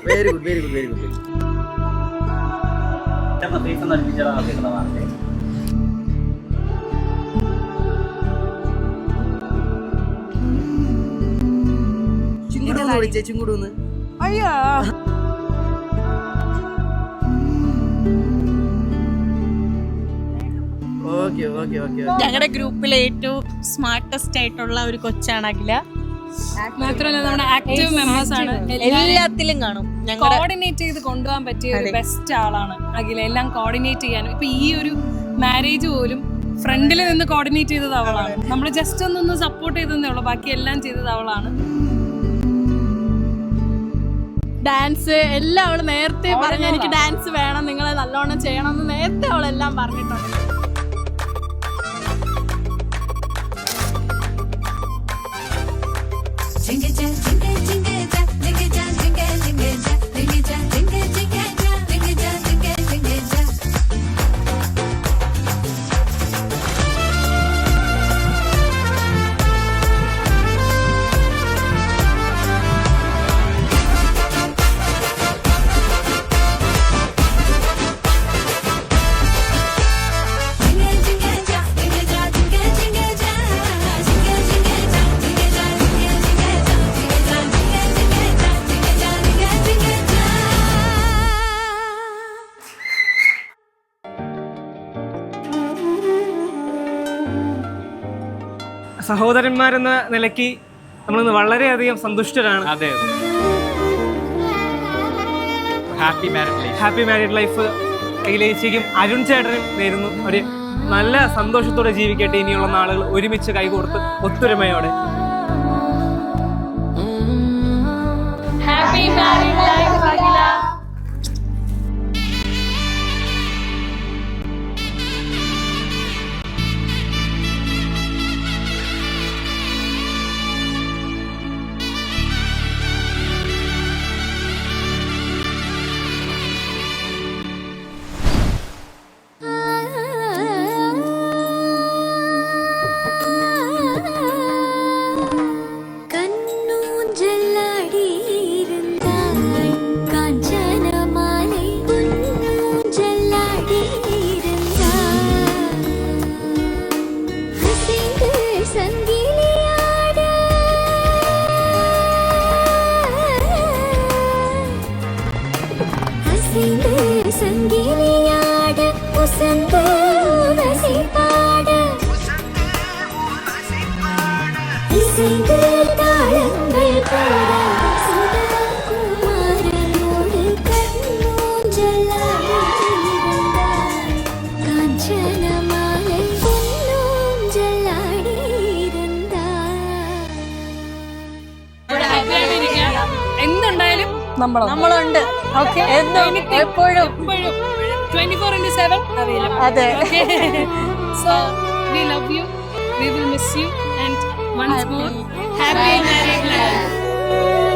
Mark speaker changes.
Speaker 1: Very good very good very good. ചിങ്കുടൂന്ന്
Speaker 2: അയ്യോ
Speaker 3: ഞങ്ങളുടെ ഗ്രൂപ്പിലെ ഏറ്റവും സ്മാർട്ടസ്റ്റ് ആയിട്ടുള്ള ഒരു കൊച്ചാണ് അഖില.
Speaker 2: മാത്രമല്ല നമ്മുടെ ആക്റ്റീവ് മെമ്പേഴ്സ് ആണ്,
Speaker 3: എല്ലാത്തിലും കാണും.
Speaker 2: കോർഡിനേറ്റ് ചെയ്ത് കൊണ്ടുപോകാൻ പറ്റിയ ഒരു ബെസ്റ്റ് ആളാണ് അഖില. എല്ലാം കോർഡിനേറ്റ് ചെയ്യാനും ഇപ്പൊ ഈ ഒരു മാരേജ് പോലും ഫ്രണ്ടിൽ നിന്ന് കോർഡിനേറ്റ് ചെയ്തത് അവളാണ്. നമ്മൾ ജസ്റ്റ് ഒന്നൊന്ന് സപ്പോർട്ട് ചെയ്തതേ ഉള്ളൂ, ബാക്കി എല്ലാം ചെയ്തത് അവളാണ്.
Speaker 4: ഡാൻസ് എല്ലാം അവള് നേരത്തെ പറഞ്ഞ എനിക്ക് ഡാൻസ് വേണം, നിങ്ങൾ നല്ലോണം ചെയ്യണം എന്ന് നേരത്തെ അവളെല്ലാം പറഞ്ഞിട്ടുണ്ട്.
Speaker 5: സഹോദരന്മാരെന്ന നിലയ്ക്ക് നമ്മളിന്ന് വളരെയധികം സന്തുഷ്ടരാണ്.
Speaker 6: അതെ, ഹാപ്പി മാരീഡ് ലൈഫ് അഖിലേച്ചിക്കും അരുൺ ചേട്ടനും നേരുന്നു. ഒരു നല്ല സന്തോഷത്തോടെ ജീവിക്കട്ടെ ഇനിയുള്ള നാളുകൾ, ഒരുമിച്ച് കൈകോർത്ത് ഒത്തൊരുമയോടെ.
Speaker 4: ഹാപ്പി മാരീഡ് ലൈഫ് അഖില.
Speaker 2: എന്തുണ്ടായാലും
Speaker 3: നമ്മളുണ്ട്. എപ്പോഴും
Speaker 2: 24/7 available.
Speaker 3: അതെ.
Speaker 2: So we love you, we will miss you, and once more happy married life.